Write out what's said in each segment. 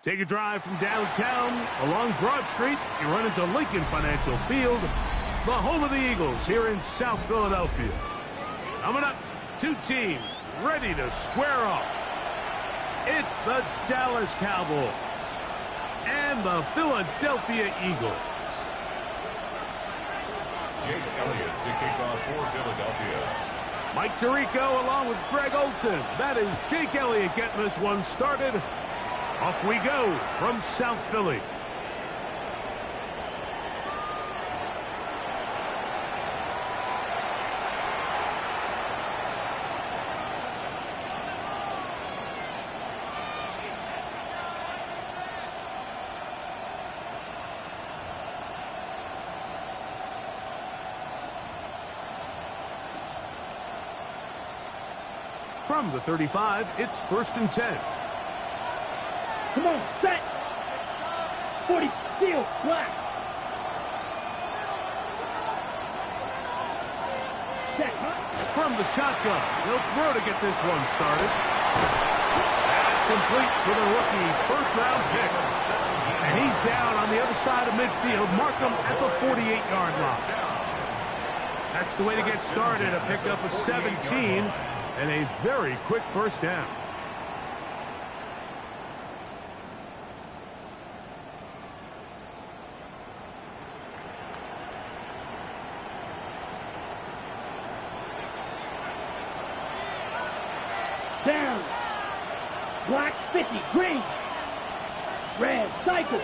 Take a drive from downtown along Broad Street. You run into Lincoln Financial Field, the home of the Eagles here in South Philadelphia. Coming up, two teams ready to square off. It's the Dallas Cowboys and the Philadelphia Eagles. Jake Elliott to kick off for Philadelphia. Mike Tirico along with Greg Olson. That is Jake Elliott getting this one started. Off we go from South Philly. From the 35, it's 1st and 10. Come on, set. 40, steal, black. Set, from the shotgun, he'll throw to get this one started. That's complete to the rookie first-round pick. And he's down on the other side of midfield. Mark him at the 48-yard line. That's the way to get started. A pickup of 17 and a very quick first down. Down. Black 50, green. Red, cycle.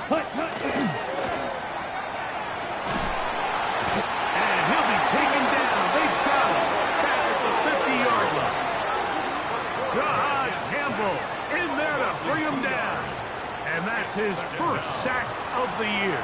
Cut, cut. And he'll be taken down. They've got him back at the 50-yard line. God, Campbell in there to bring him down. And that's his first sack of the year.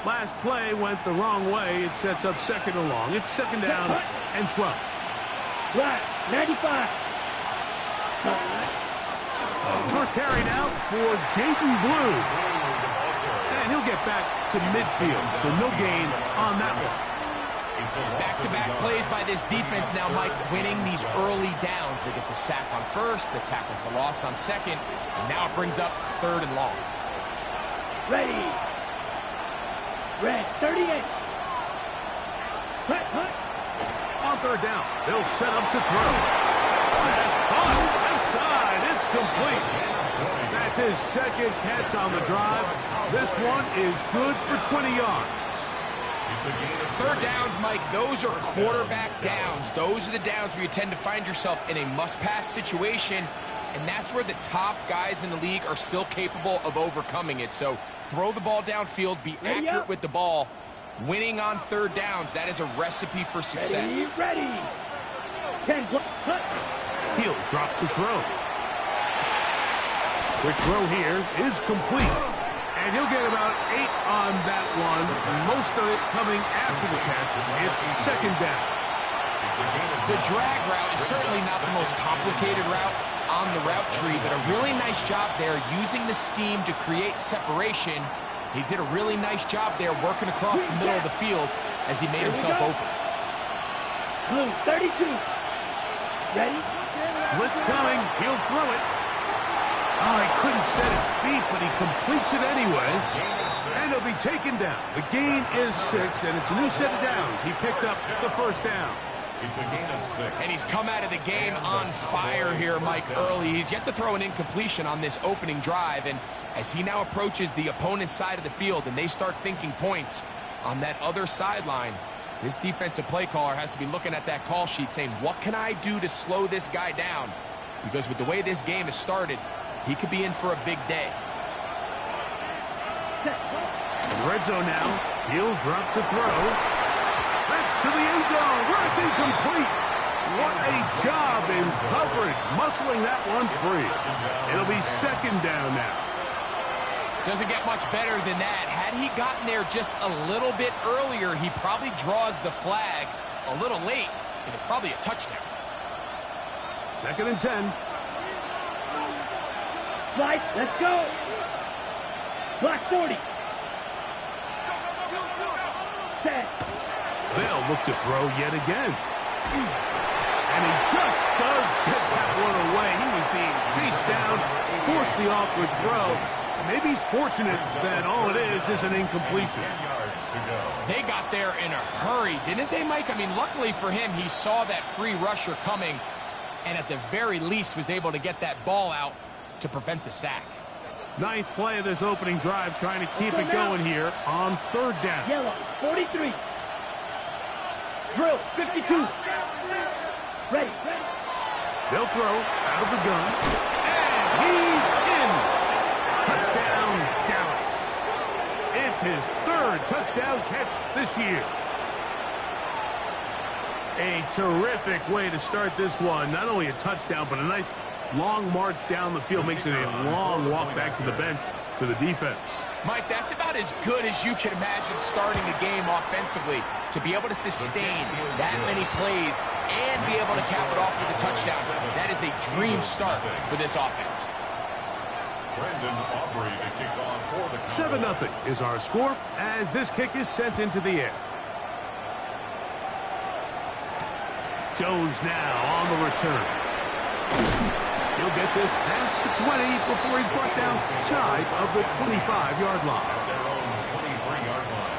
Last play went the wrong way. It sets up 2nd and long. It's 2nd down and 12. Black, 95. First carry now for Jaden Blue. And he'll get back to midfield, so no gain on that one. Back-to-back plays by this defense now, Mike, winning these early downs. They get the sack on 1st, the tackle for loss on 2nd, and now it brings up 3rd and long. Ready. Red, 38. Cut, cut. On 3rd down, they'll set up to throw. That's caught. Left side. It's complete. That's his 2nd catch on the drive. This one is good for 20 yards. 3rd downs, Mike, those are quarterback downs. Those are the downs where you tend to find yourself in a must-pass situation, and that's where the top guys in the league are still capable of overcoming it. So throw the ball downfield, be accurate with the ball. Winning on 3rd downs, that is a recipe for success. Ready. He'll drop to throw. Quick throw here is complete. And he'll get about 8 on that one. Most of it coming after the catch. It's 2nd down. The drag route is certainly not the most complicated route on the route tree, but a really nice job there using the scheme to create separation. He did a really nice job there working across the middle of the field as he made himself open. Blue, 32. Ready? Blitz coming. He'll throw it. Oh, he couldn't set his feet, but he completes it anyway. And he'll be taken down. The gain is 6, and it's a new set of downs. He picked up the first down. It's a gain of 6. And he's come out of the game on fire here, Mike, early. He's yet to throw an incompletion on this opening drive. And as he now approaches the opponent's side of the field and they start thinking points on that other sideline, this defensive play caller has to be looking at that call sheet saying, what can I do to slow this guy down? Because with the way this game has started, he could be in for a big day. In the red zone now. He'll drop to throw. That's to the end zone where it's incomplete. What a job in coverage, muscling that one free. It'll be second down now. Doesn't get much better than that. Had he gotten there just a little bit earlier, he probably draws the flag a little late, and it's probably a touchdown. Second and 10. Slide, let's go. Block 40. Set. They'll look to throw yet again. And he just does get that one away. He was being chased down, forced the awkward throw. Maybe he's fortunate that all it is an incompletion. They got there in a hurry, didn't they, Mike? I mean, luckily for him, he saw that free rusher coming and at the very least was able to get that ball out to prevent the sack. Ninth play of this opening drive, trying to keep it going here on third down. Yellow, 43. Drill, 52. Ready. They'll throw out of the gun. And he's in. Touchdown, Dallas. It's his third touchdown catch this year. A terrific way to start this one. Not only a touchdown, but a nice long march down the field. Makes it a long walk back to the bench for the defense. Mike, that's about as good as you can imagine starting a game offensively. To be able to sustain that many plays and be able to cap it off with a touchdown, that is a dream start for this offense. Brendan Aubrey to kick off for the Cowboys. 7-0 is our score as this kick is sent into the air. Jones now on the return. He'll get this past the 20 before he's brought down shy of the 25-yard line. At their own 23-yard line.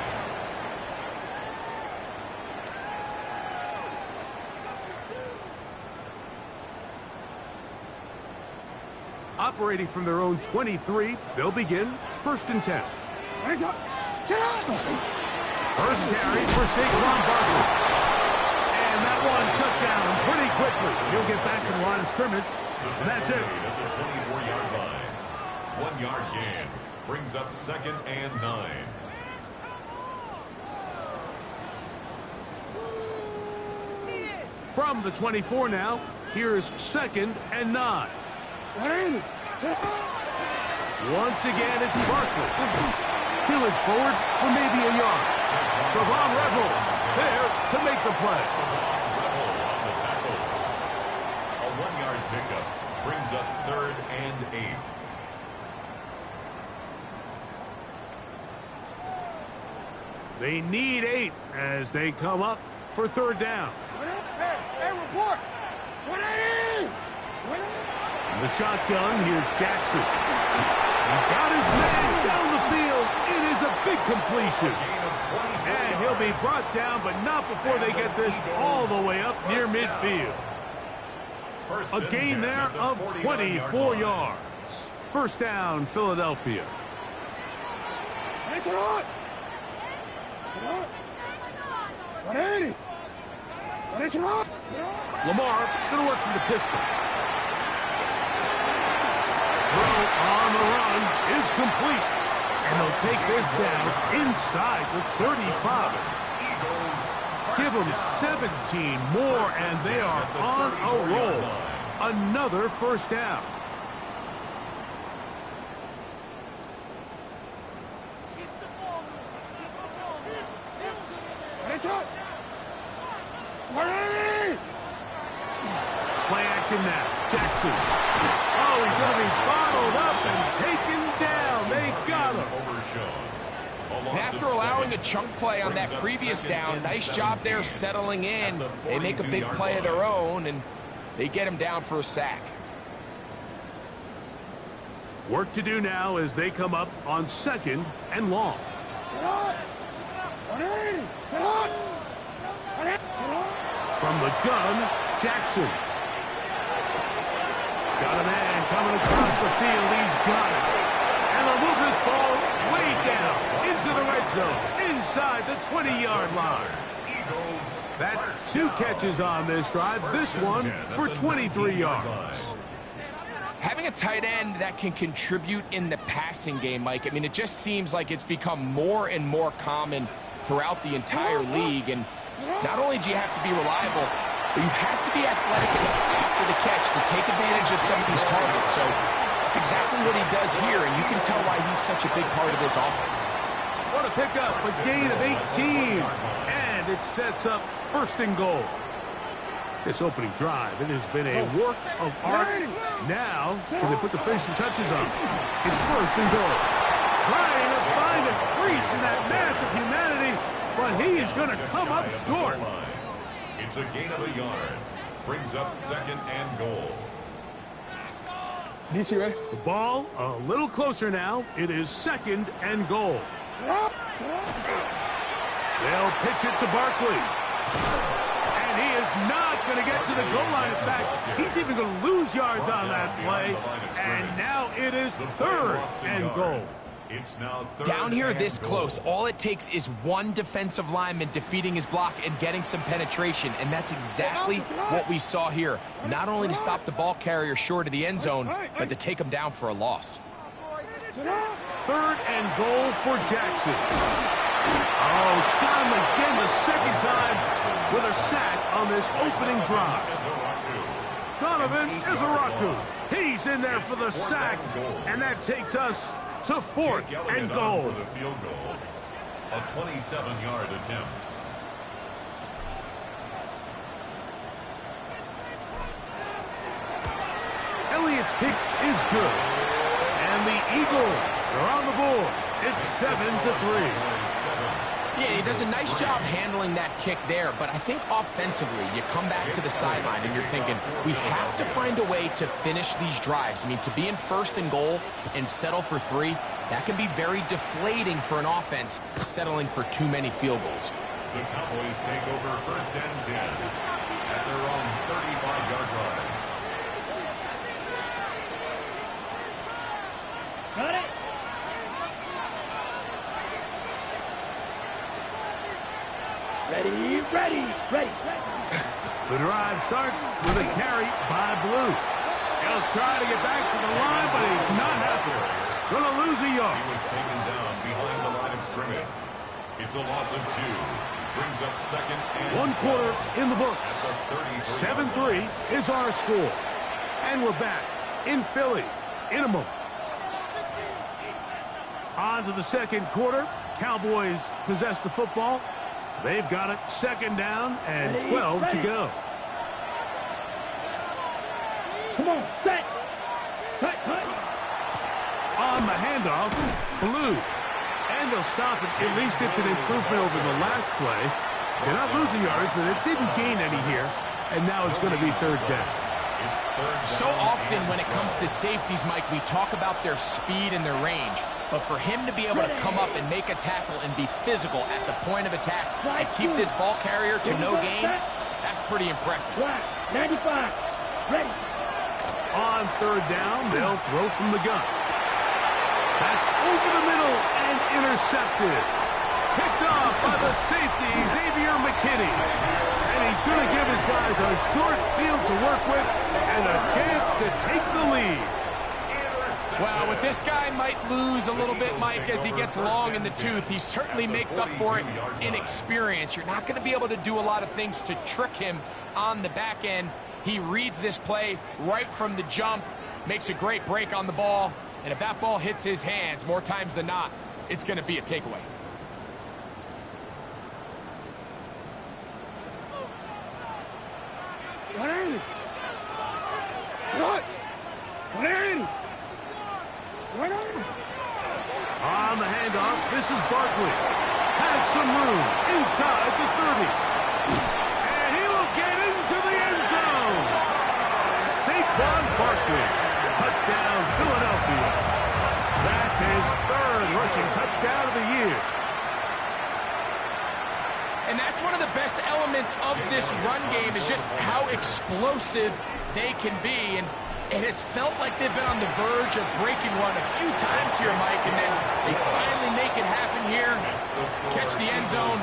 Operating from their own 23, they'll begin first and 10. First carry for Saquon Barkley. And that one shut down pretty quickly. He'll get back to the line of scrimmage. And that's it. At the 24-yard line. 1 yard gain brings up second and 9. From the 24 now, here's second and 9. Once again, it's Barkley. Peeling forward for maybe a yard. Savon Revel there to make the play. Revel on the tackle. A 1 yard pickup brings up third and 8. They need 8 as they come up for third down. Hey, report. The shotgun, here's Jackson. He's got his man down the field. It is a big completion. And he'll be brought down, but not before they get this all the way up near midfield. A gain there of 24 yards. First down, Philadelphia. Lamar going to work from the pistol. Throw on the run is complete. And they'll take this down inside the 35. Give them 17 more, and they are on a roll. Another first down. Play action now. Jackson. Oh, he's going to be bottled up and taken down. They got him. And after allowing a chunk play on that previous down, nice job there settling in. They make a big play of their own, and they get him down for a sack. Work to do now as they come up on 2nd and long. From the gun, Jackson. Got a man coming across the field. He's got it. And they'll move this ball way down into the red zone, inside the 20-yard line. That's 2 catches on this drive. This one for 23 yards. Having a tight end that can contribute in the passing game, Mike, I mean, it just seems like it's become more and more common throughout the entire league. And not only do you have to be reliable, but you have to be athletic after the catch to take advantage of some of these targets. So that's exactly what he does here, and you can tell why he's such a big part of this offense. What a pickup, a gain of 18. And it sets up 1st and goal. This opening drive, it has been a work of art. Now, can they put the finishing touches on? It's 1st and goal. Trying to find a crease in that mass of humanity, but he is going to come up short. It's a gain of a yard. Brings up 2nd and goal. The ball a little closer now. It is 2nd and goal. They'll pitch it to Barkley. And he is not going to get to the goal line. In fact, he's even going to lose yards on that play. And now it is 3rd and goal. It's now Down here this close, all it takes is one defensive lineman defeating his block and getting some penetration, and that's exactly what we saw here. Not only to stop the ball carrier short of the end zone, but to take him down for a loss. 3rd and goal for Jackson. Oh, got him again the 2nd time with a sack on this opening drive. Donovan Izaraku. He's in there for the sack, and that takes us to 4th and goal. For the field goal. A 27-yard attempt. Elliott's kick is good. And the Eagles are on the board. It's 7-3. Yeah, he does a nice job handling that kick there, but I think offensively, you come back to the sideline and you're thinking, we have to find a way to finish these drives. I mean, to be in 1st and goal and settle for 3, that can be very deflating for an offense settling for too many field goals. The Cowboys take over 1st and 10 at their own 35-yard line. Got it. Ready. The drive starts with a carry by Blue. He'll try to get back to the line, but he's not happy. Going to lose a yard. He was taken down behind the line of scrimmage. It's a loss of 2. Brings up 2nd and 1 quarter in the books. 7-3 is our score. And we're back in Philly in a moment. On to the 2nd quarter. Cowboys possess the football. They've got it 2nd down and 12 to go. Come on, set. Cut. On the handoff, Blue. And they'll stop it. At least it's an improvement over the last play. They're not losing yards, but it didn't gain any here. And now it's going to be 3rd down. So often when it comes to safeties, Mike, we talk about their speed and their range. But for him to be able to come up and make a tackle and be physical at the point of attack and keep this ball carrier to no gain, that's pretty impressive. 95. Ready. On 3rd down, they'll throw from the gun. That's over the middle and intercepted. Picked off by the safety, Xavier McKinney. And he's going to give his guys a short field to work with and a chance to take the lead. Well, with this guy might lose a little bit, Mike, as he gets long in the tooth. He certainly makes up for it in experience. You're not going to be able to do a lot of things to trick him on the back end. He reads this play right from the jump, makes a great break on the ball, and if that ball hits his hands more times than not, it's going to be a takeaway. On the handoff. This is Barkley. Has some room inside the 30. And he will get into the end zone. Saquon Barkley. Touchdown, Philadelphia. That's his third rushing touchdown of the year. And that's one of the best elements of this run game is just how explosive they can be. And it has felt like they've been on the verge of breaking one a few times here, Mike, and then they finally make it happen here. Catch the end zone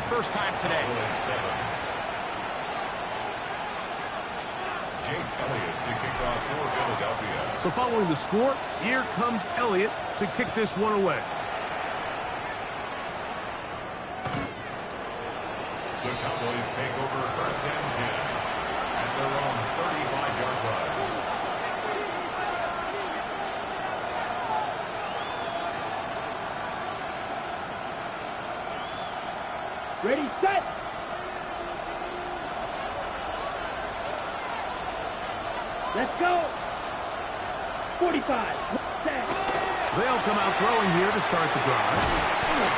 first time today. Jake Elliott to kick off for Philadelphia. So following the score, here comes Elliott to kick this one away. The Cowboys take over first and 10 at their own 35-yard line. Ready, set. Let's go. 45. Set. They'll come out throwing here to start the drive.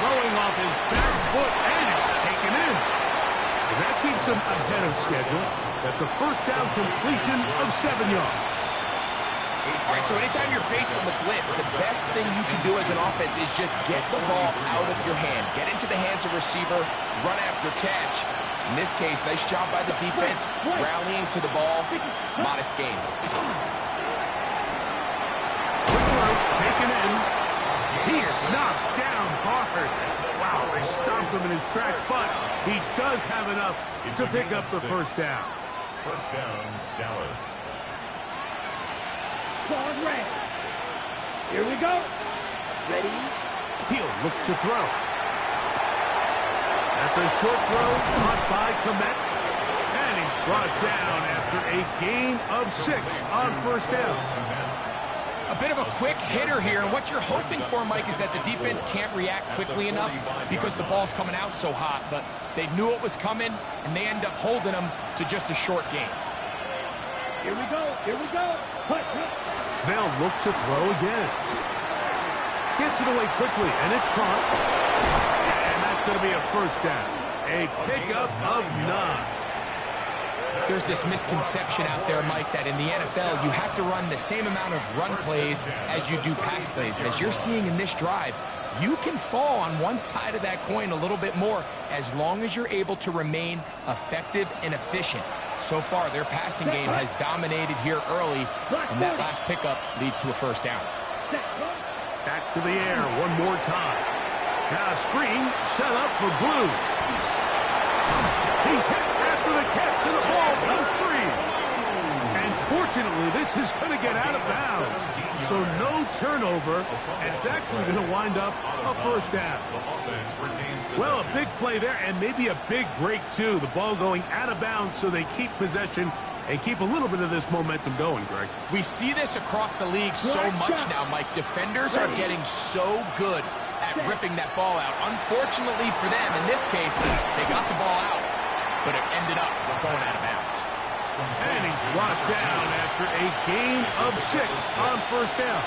Throwing off his back foot, and it's taken in. And that keeps him ahead of schedule. That's a first down completion of 7 yards. All right, so anytime you're facing the blitz, the best thing you can do as an offense is just get the ball out of your hand. Get into the hands of receiver, run after catch. In this case, nice job by the defense, rallying to the ball. Modest gain. Taken in. He is knocked down hard. Wow, they stomped him in his tracks, but he does have enough to pick up the first down. First down, Dallas. Claws red. Here we go. Ready. He'll look to throw. That's a short throw caught by Komet. And he's brought down after a gain of 6 on first down. A bit of a quick hitter here, and what you're hoping for, Mike, is that the defense can't react quickly enough because the ball's coming out so hot, but they knew it was coming, and they end up holding them to just a short gain. Here we go. Here we go. Hut, hut. They'll look to throw again. Gets it away quickly, and it's caught. And that's going to be a first down. A pickup of 9. There's this misconception out there, Mike, that in the NFL, you have to run the same amount of run plays as you do pass plays. And as you're seeing in this drive, you can fall on one side of that coin a little bit more as long as you're able to remain effective and efficient. So far, their passing game has dominated here early, and that last pickup leads to a first down. Back to the air one more time. Now a screen set up for Blue. He's hit after the catch, and the ball comes free. And fortunately, this is going to get out of bounds. So no turnover, and it's actually going to wind up a first down. Well, a big play there, and maybe a big break, too. The ball going out of bounds, so they keep possession and keep a little bit of this momentum going, Greg. We see this across the league so much now, Mike. Defenders are getting so good at ripping that ball out. Unfortunately for them, in this case, they got the ball out, but it ended up going out of bounds. And he's brought down after a gain of 6 on first down.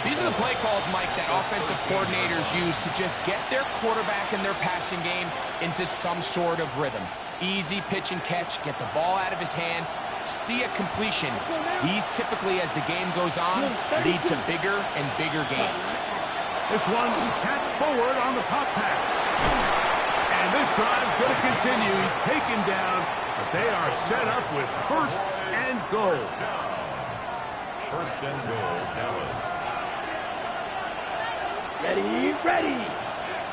These are the play calls, Mike, that offensive coordinators use to just get their quarterback and their passing game into some sort of rhythm. Easy pitch and catch, get the ball out of his hand, see a completion. These typically, as the game goes on, lead to bigger and bigger gains. This one tapped forward on the pop pass. And this drive's going to continue. He's taken down, but they are set up with first and goal. First and goal, Dallas. Ready, ready.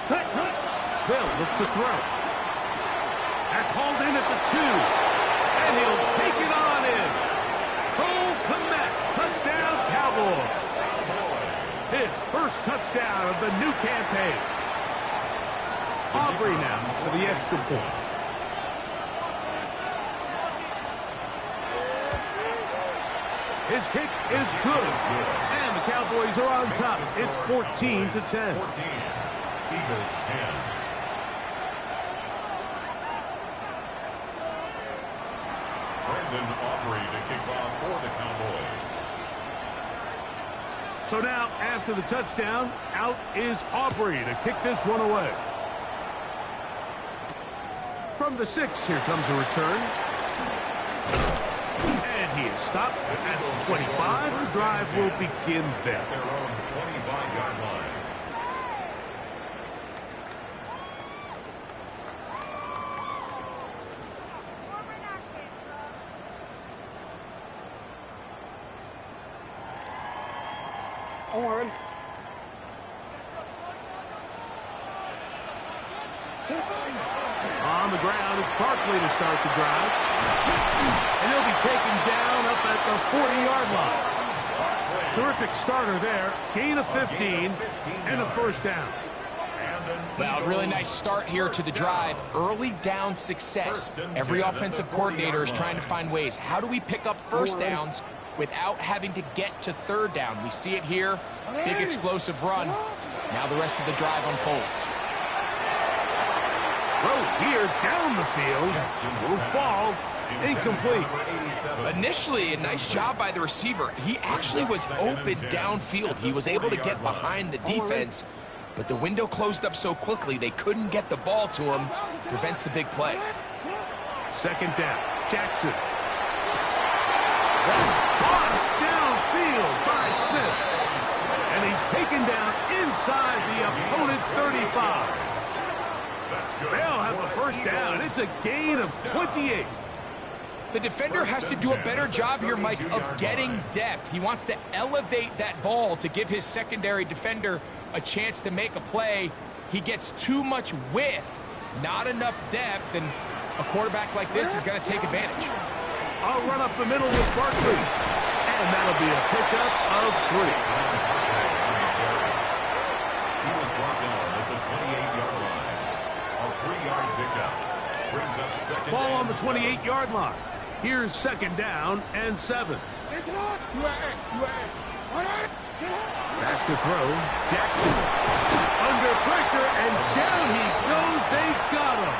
Hut, hut. They'll look to throw. That's hauled in at the 2. And he'll take it on in. Cole Kmet, touchdown Cowboys. His first touchdown of the new campaign. Aubrey now for the extra point. His kick is good. And the Cowboys are on top. It's 14-10. 14. Eagles 10. Aubrey to kick off for the Cowboys. So now, after the touchdown, out is Aubrey to kick this one away. From the 6, here comes a return. And he is stopped at 25. The drive will begin there. Their own 25-yard line. Owen. On the ground, it's Barkley to start the drive. And he'll be taken down up at the 40-yard line. Terrific starter there. Gain of 15 and a first down. Well, really nice start here to the drive. Early down success. Every offensive coordinator is trying to find ways. How do we pick up first downs without having to get to third down? We see it here. Big explosive run. Now the rest of the drive unfolds. Throw here down the field. Will fall. Incomplete. Initially, a nice job by the receiver. He actually was open downfield. He was able to get behind the defense, but the window closed up so quickly they couldn't get the ball to him. Prevents the big play. Second down. Jackson. That's caught downfield by Smith. And he's taken down inside the opponent's 35. They'll have a first down. It's a gain of 28. The defender has to do a better job here, Mike, of getting depth. He wants to elevate that ball to give his secondary defender a chance to make a play. He gets too much width, not enough depth, and a quarterback like this is going to take advantage. I'll run up the middle with Barkley. And that'll be a pickup of 3. He was brought down at the 28-yard line. A 3-yard pickup brings up second. Ball on the 28-yard line. Here's second down and 7. Back to throw. Jackson. Under pressure, and down he goes. They got him.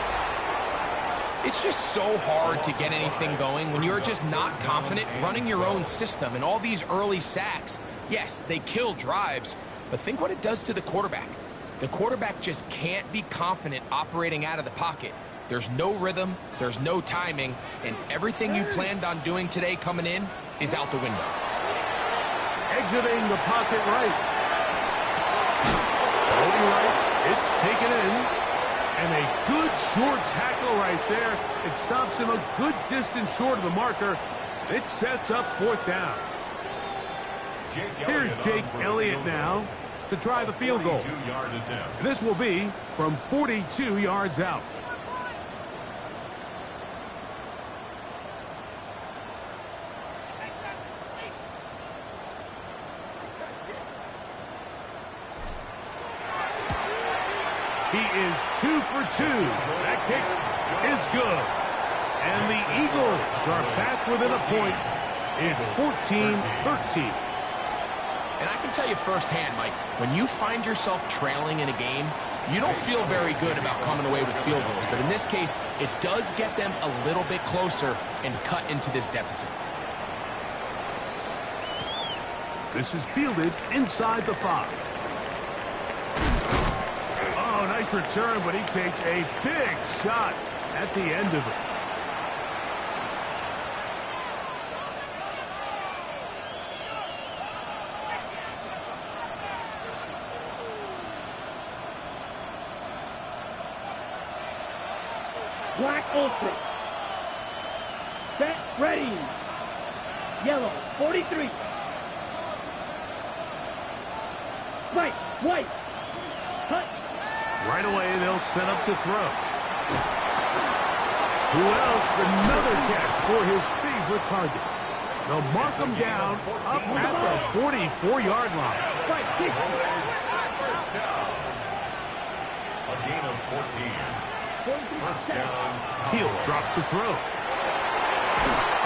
It's just so hard to get anything going when you're just not confident running your own system. And all these early sacks, yes, they kill drives, but think what it does to the quarterback. The quarterback just can't be confident operating out of the pocket. There's no rhythm, there's no timing, and everything you planned on doing today coming in is out the window. Exiting the pocket right. Holding right, it's taken in. And a good short tackle right there. It stops him a good distance short of the marker. It sets up fourth down. Here's Jake Elliott now to try the field goal. This will be from 42 yards out. He is 2 for 2. That kick is good. And the Eagles are back within a point. It's 14-13. And I can tell you firsthand, Mike, when you find yourself trailing in a game, you don't feel very good about coming away with field goals. But in this case, it does get them a little bit closer and cut into this deficit. This is fielded inside the 5. Oh, nice return, but he takes a big shot at the end of it. Black ultra. Set, ready. Yellow, 43. White, white. Cut. Right away, they'll set up to throw. Who else? Another catch for his favorite target. They'll mark him down up at the 44-yard line. First down. A gain of 14. First down. He'll drop to throw. Oh,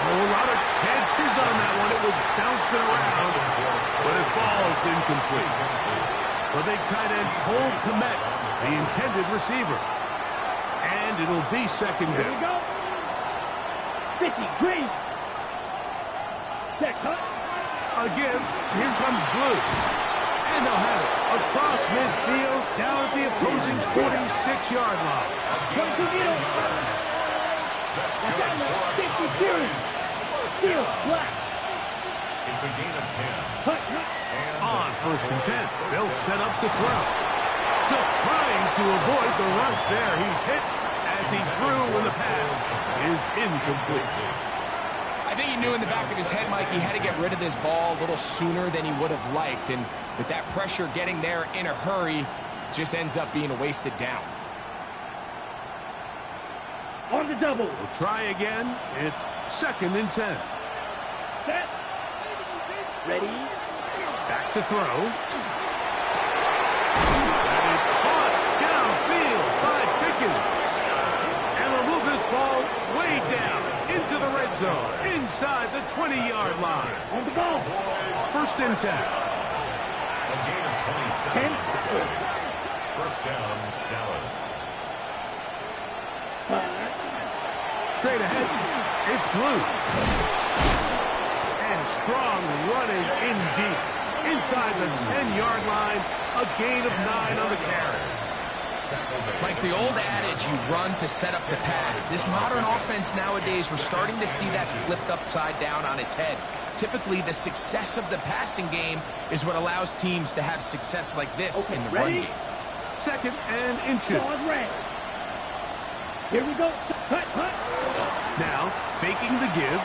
a lot of chances on that one. It was bouncing around, but it falls incomplete. The big tight end, Cole Kmet, the intended receiver. And it'll be second Here we down. go. 50, green. Set, cut. Again, here comes Blue. And they'll have it across midfield, down at the opposing 46-yard line. Come to middle. Down to 50 series. Still black. It's a gain of 10. Hut. On 1st and 10, they'll set up to throw. Just trying to avoid the rush there. He's hit as he threw when the pass is incomplete. I think he knew in the back of his head, Mike, he had to get rid of this ball a little sooner than he would have liked. And with that pressure getting there in a hurry, just ends up being a wasted down. On the double. We'll try again. It's 2nd and 10. Set. Ready. Back to throw. That is caught downfield by Pickens. And they'll move this ball way down into the red zone, inside the 20-yard line. On the ball. 1st and 10. A gain of 27. 10. First down, Dallas. Straight ahead, it's Blue. And strong running in deep. Inside the 10-yard line, a gain of 9 on the carry. Like the old adage, you run to set up the pass. This modern offense nowadays, we're starting to see that flipped upside down on its head. Typically, the success of the passing game is what allows teams to have success like this in the run game. 2nd and inches. Stars red. Here we go. Hut. Now, faking the give.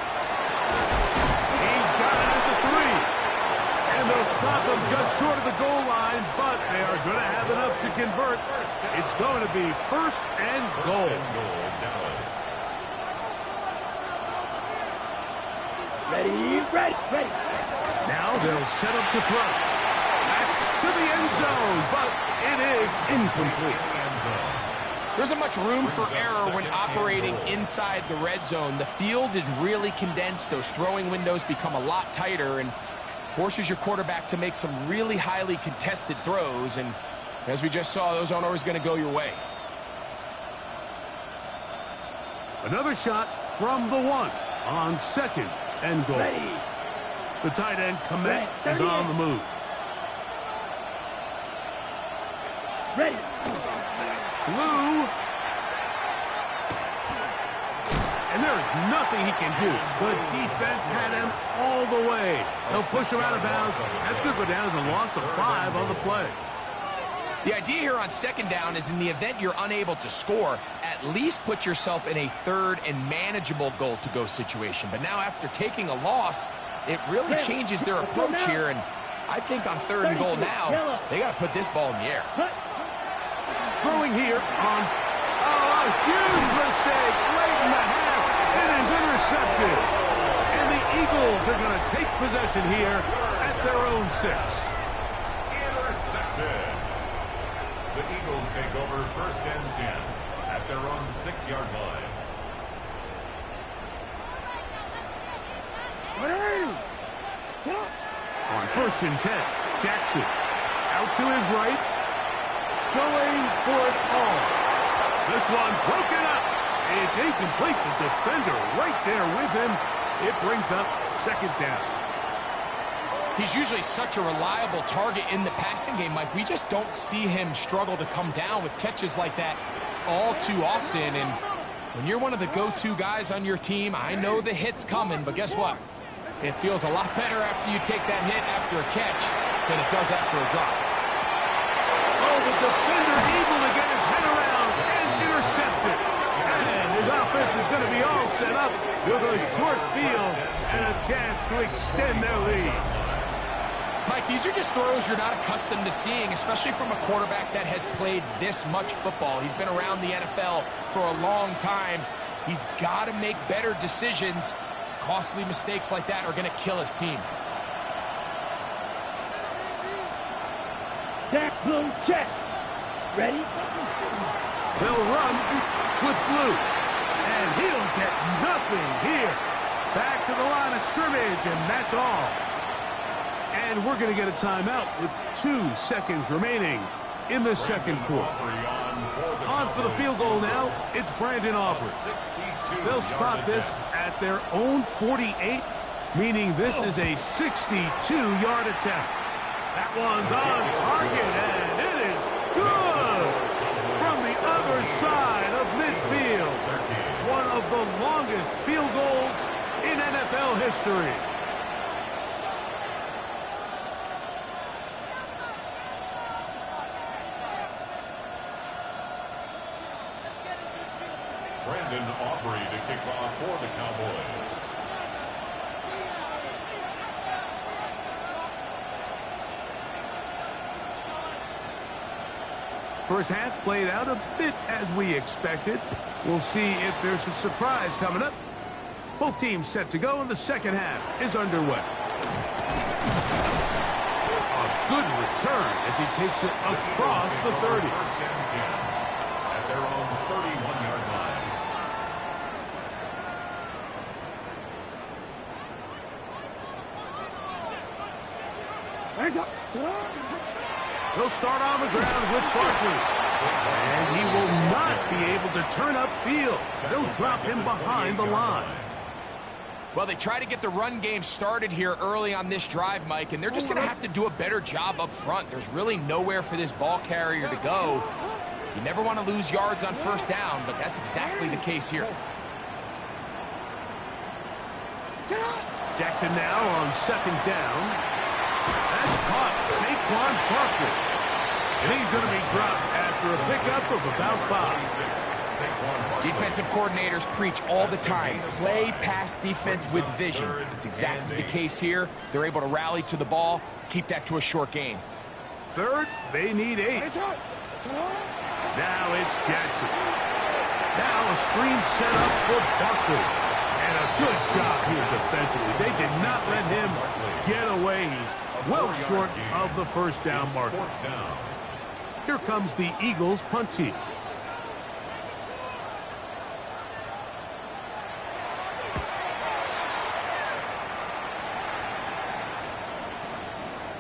He's got it at the 3. And they'll stop him just short of the goal line, but they are going to have enough to convert. It's going to be 1st and goal. Dallas. Ready. Now they'll set up to throw. That's to the end zone, but it is incomplete. There isn't much room for error when operating inside the red zone. The field is really condensed. Those throwing windows become a lot tighter and forces your quarterback to make some really highly contested throws. And as we just saw, those aren't always going to go your way. Another shot from the 1 on 2nd and goal. Ready. The tight end, Komet, is on the move. Ready. Blue. And there is nothing he can do. The defense had him all the way. They'll push him out of bounds. That's going to go down as a loss of 5 on the play. The idea here on 2nd down is in the event you're unable to score, at least put yourself in a 3rd and manageable goal-to-go situation. But now after taking a loss, it really changes their approach here. And I think on 3rd and goal now, they got to put this ball in the air. Throwing here on a huge mistake late in the half. It is intercepted. And the Eagles are going to take possession here at their own 6. Intercepted. The Eagles take over 1st and 10 at their own 6-yard line. On 1st and 10, Jackson out to his right, going for it all. This one broken up. It's incomplete. The defender right there with him. It brings up 2nd down. He's usually such a reliable target in the passing game, Mike. We just don't see him struggle to come down with catches like that all too often. And when you're one of the go-to guys on your team, I know the hit's coming, but guess what? It feels a lot better after you take that hit after a catch than it does after a drop. Oh, the defender able to get his head around and intercept it. And his offense is going to be all set up with a short field and a chance to extend their lead. Mike, these are just throws you're not accustomed to seeing, especially from a quarterback that has played this much football. He's been around the NFL for a long time. He's got to make better decisions. Costly mistakes like that are going to kill his team. Back blue check. Ready? They'll run with Blue. And he'll get nothing here. Back to the line of scrimmage, and that's all. And we're going to get a timeout with 2 seconds remaining in the 2nd quarter. On for the field goal now, it's Brandon Aubrey. They'll spot this at their own 48, meaning this is a 62-yard attempt. That one's on target, and it is good from the other side of midfield. One of the longest field goals in NFL history. Brandon Aubrey to kick off for the Cowboys. First half played out a bit as we expected. We'll see if there's a surprise coming up. Both teams set to go, and the second half is underway. A good return as he takes it across the 30. First and 10 at their own 31-yard line. He'll start on the ground with Barkley. And he will not be able to turn upfield. They'll drop him behind the line. Well, they try to get the run game started here early on this drive, Mike, and they're just going to have to do a better job up front. There's really nowhere for this ball carrier to go. You never want to lose yards on first down, but that's exactly the case here. Jackson now on second down. That's caught Saquon Barkley. And he's going to be dropped after a pickup of about 5. Defensive coordinators preach all the time, play pass defense with vision. It's exactly the case here. They're able to rally to the ball, keep that to a short gain. Third, they need 8. Now it's Jackson. Now a screen set up for Barkley. And a good job here defensively. They did not let him get away. He's well short of the first down marker. Here comes the Eagles punt team.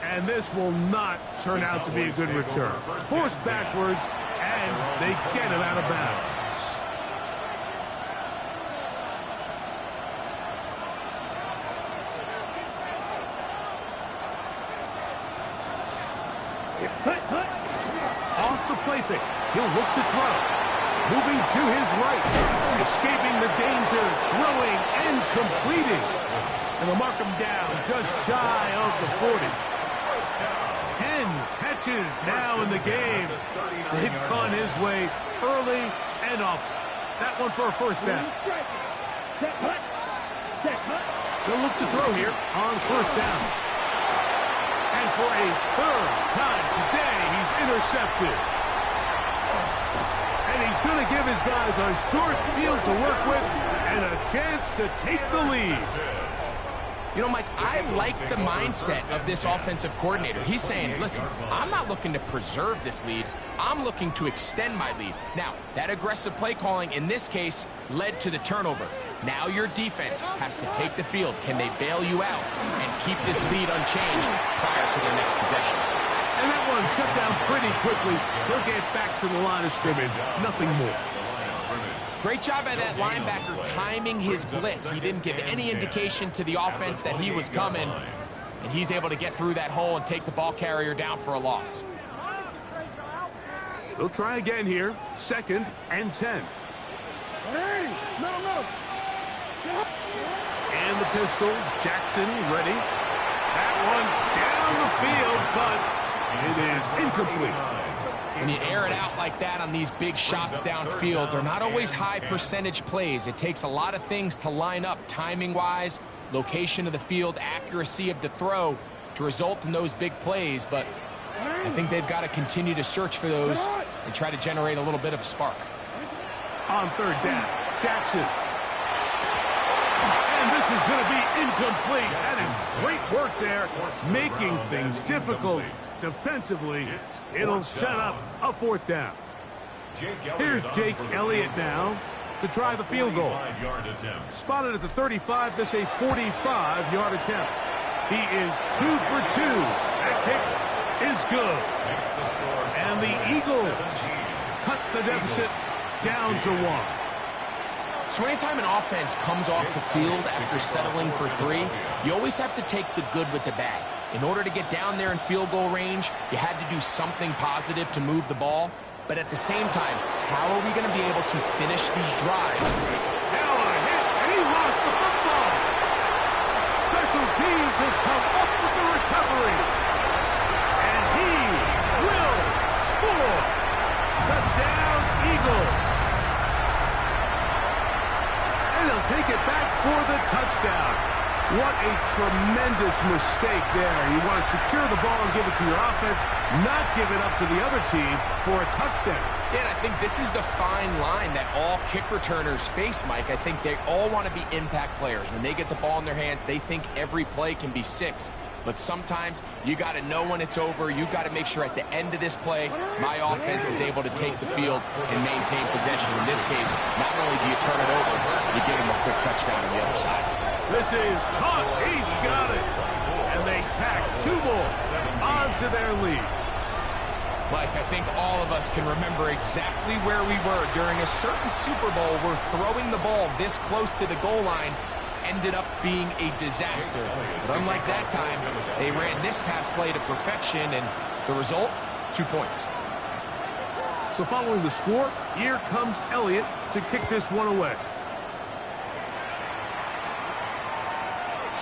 And this will not turn out to be a good return. Forced backwards, and they get him out of bounds. Off the play fake. He'll look to throw. Moving to his right. Escaping the danger. Throwing and completing. And they'll mark him down just shy of the 40. 10 catches now in the game. They've gone his way early and often. That one for a first down. They'll look to throw here on first down. And for a third time today, he's intercepted. And he's going to give his guys a short field to work with and a chance to take the lead. You know, Mike, I like the mindset of this offensive coordinator. He's saying, listen, I'm not looking to preserve this lead. I'm looking to extend my lead. Now, that aggressive play calling in this case led to the turnover. Now your defense has to take the field. Can they bail you out and keep this lead unchanged prior to their next possession? And that one shut down pretty quickly. He'll get back to the line of scrimmage. Nothing more. Great job by that linebacker timing his blitz. He didn't give any indication to the offense that he was coming, and he's able to get through that hole and take the ball carrier down for a loss. They'll try again here. Second and 10. And the pistol. Jackson ready. That one down the field, but it is incomplete. When you air it out like that on these big shots downfield, they're not always high percentage plays. It takes a lot of things to line up timing-wise, location of the field, accuracy of the throw to result in those big plays. But I think they've got to continue to search for those and try to generate a little bit of a spark. On third down, Jackson. And this is going to be incomplete. That is great work there, making things difficult defensively. It'll set up a fourth down. Here's Jake Elliott now to try the field goal. Spotted at the 35. This a 45-yard attempt. He is 2 for 2. That kick is good. And the Eagles cut the deficit down to 1. So anytime an offense comes off the field after settling for 3, you always have to take the good with the bad. In order to get down there in field goal range, you had to do something positive to move the ball. But at the same time, how are we going to be able to finish these drives? Now a hit, and he lost the football. Special teams has come up with the recovery. And he will score. Touchdown, Eagles. And he'll take it back for the touchdown. What a tremendous mistake there. You want to secure the ball and give it to your offense, not give it up to the other team for a touchdown. Yeah, and I think this is the fine line that all kick returners face, Mike. I think they all want to be impact players. When they get the ball in their hands, they think every play can be 6. But sometimes you got to know when it's over. You got to make sure at the end of this play, my offense is able to take the field and maintain possession. In this case, not only do you turn it over, you give them a quick touchdown on the other side. This is caught. He's got it. And they tack 2 more onto their lead. Mike, I think all of us can remember exactly where we were during a certain Super Bowl where throwing the ball this close to the goal line ended up being a disaster. But unlike that time, they ran this pass play to perfection, and the result, 2 points. So following the score, here comes Elliott to kick this one away.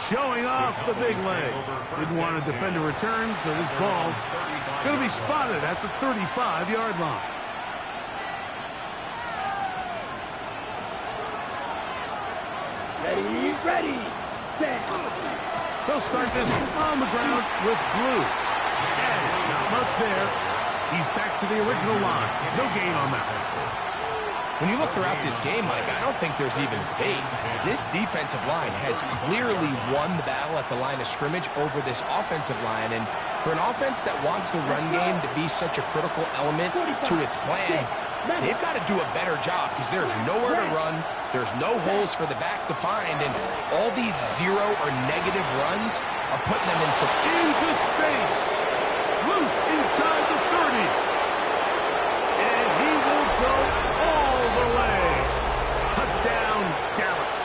Showing off the big leg. Didn't want to defend a return, so this ball going to be spotted at the 35-yard line. Ready, set. They'll start this on the ground with Blue. And not much there. He's back to the original line. No gain on that one. When you look throughout this game, Mike, I don't think there's even debate. This defensive line has clearly won the battle at the line of scrimmage over this offensive line. And for an offense that wants the run game to be such a critical element to its plan, they've got to do a better job because there's nowhere to run. There's no holes for the back to find. And all these 0 or negative runs are putting them in some... Into space. Loose inside the 30. And he will go all the way. Touchdown, Dallas.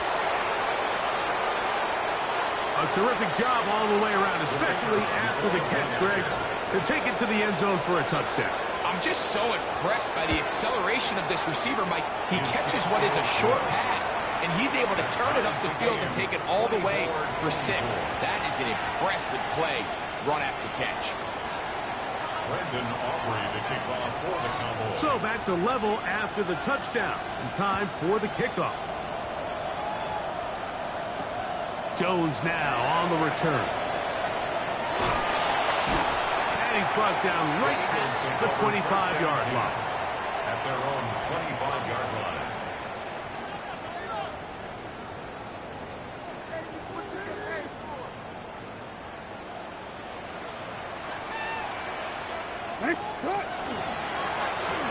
A terrific job all the way around, especially after the catch, Greg, to take it to the end zone for a touchdown. I'm just so impressed by the acceleration of this receiver, Mike. He catches what is a short pass, and he's able to turn it up the field and take it all the way for 6. That is an impressive play, run after catch. Brendan Aubrey to kick off for the Cowboys. So back to level after the touchdown, and time for the kickoff. Jones now on the return. And he's brought down right at the 25-yard line. At their own 25-yard line.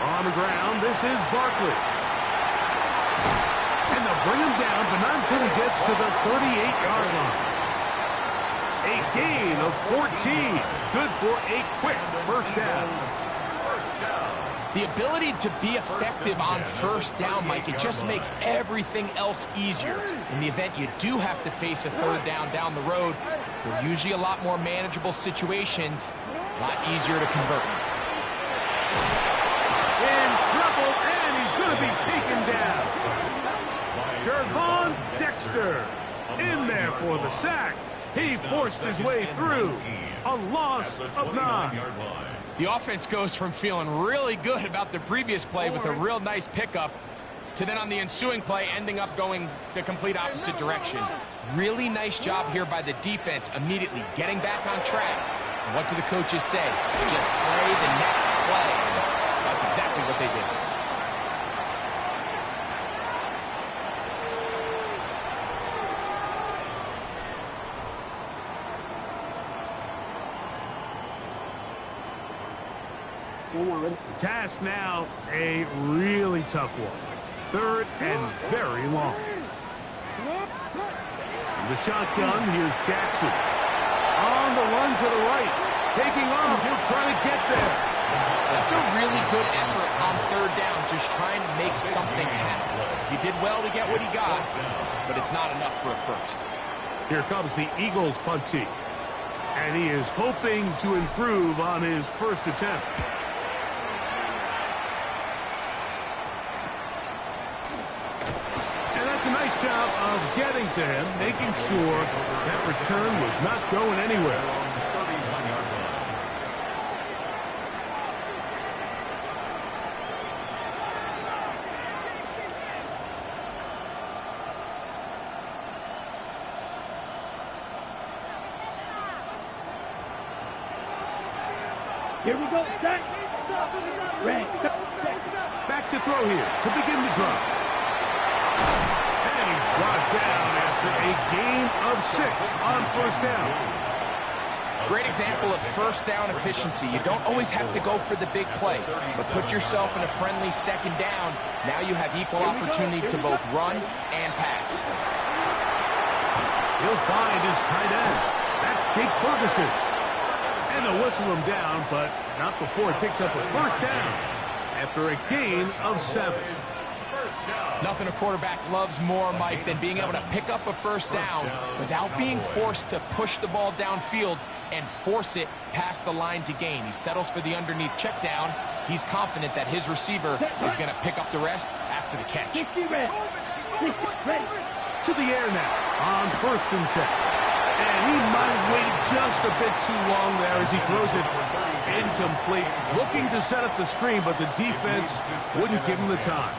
On the ground, this is Barkley. And they'll bring him down, but not until he gets to the 38-yard line. A gain of 14. Good for a quick first down. The ability to be effective on first down, Mike, it just makes everything else easier. In the event you do have to face a third down the road, they're usually a lot more manageable situations, a lot easier to convert. In trouble, and he's going to be taken down. Gervon Dexter in there for the sack. He forced his way through. A loss of 9. The offense goes from feeling really good about the previous play with a real nice pickup to then on the ensuing play ending up going the complete opposite direction. Really nice job here by the defense immediately getting back on track. And what do the coaches say? Just play the next play. And that's exactly what they did. Task now, a really tough one. 3rd and very long. In the shotgun, here's Jackson. On the run to the right. Taking off, he'll try to get there. That's a really good effort on 3rd down, just trying to make something happen. He did well to get what he got, but it's not enough for a first. Here comes the Eagles punt team. And he is hoping to improve on his first attempt. And that's a nice job of getting to him, making sure that return was not going anywhere. Here we go, set. Ready. Back to throw here to begin the drive. And he's brought down after a gain of 6 on first down. Great example of first down efficiency. You don't always have to go for the big play, but put yourself in a friendly second down. Now you have equal opportunity to both run and pass. He'll find his tight end. That's Jake Ferguson. And they'll whistle him down, but not before he picks up a first down after a gain of 7. Nothing a quarterback loves more, Mike, than being able to pick up a first down without being forced to push the ball downfield and force it past the line to gain. He settles for the underneath check down. He's confident that his receiver is going to pick up the rest after the catch. To the air now on first and 10. And he might have waited just a bit too long there as he throws it incomplete. Looking to set up the screen, but the defense wouldn't give him the time.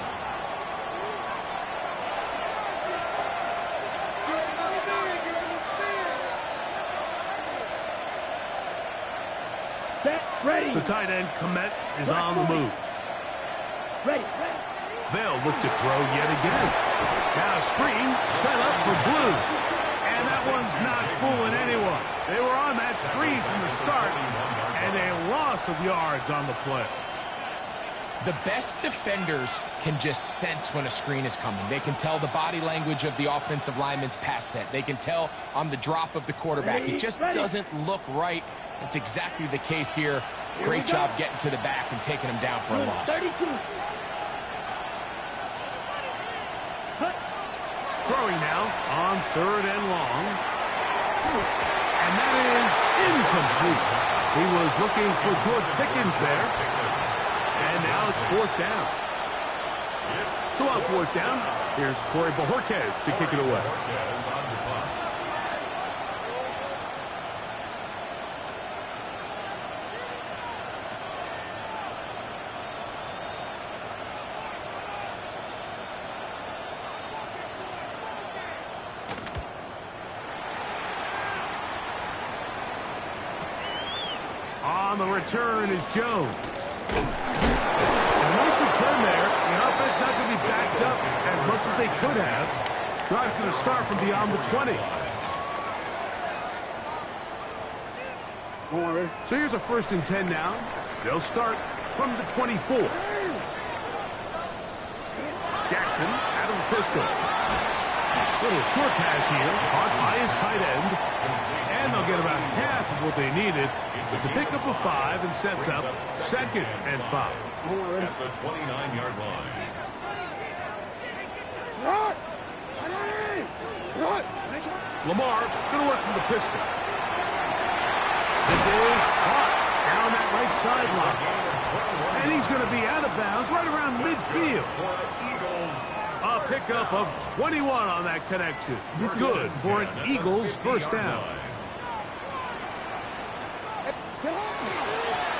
Ready. The tight end, Komet, is on the move. Ready. They'll look to throw yet again. Now a screen set up for Blues. And that one's not fooling anyone. They were on that screen from the start, and a loss of yards on the play. The best defenders can just sense when a screen is coming. They can tell the body language of the offensive lineman's pass set. They can tell on the drop of the quarterback. It just doesn't look right. It's exactly the case here. Great job getting to the back and taking him down for a loss. 32. Throwing now on third and long. And that is incomplete. He was looking for George Pickens there. And now it's fourth down. So on fourth down, here's Corey Bojorquez to kick it away. On the return is Jones. A nice return there. The offense not going to be backed up as much as they could have. Drive's going to start from beyond the 20. So here's a first and 10 now. They'll start from the 24. Jackson out of the pistol. Little short pass here, caught by his tight end. And they'll get about half of what they needed. It's a pickup of 5 and sets up second and 5. At the 29-yard line. Lamar going to work from the pistol. This is caught down that right sideline. And he's going to be out of bounds right around midfield. A pickup of 21 on that connection. Good for an Eagles first down.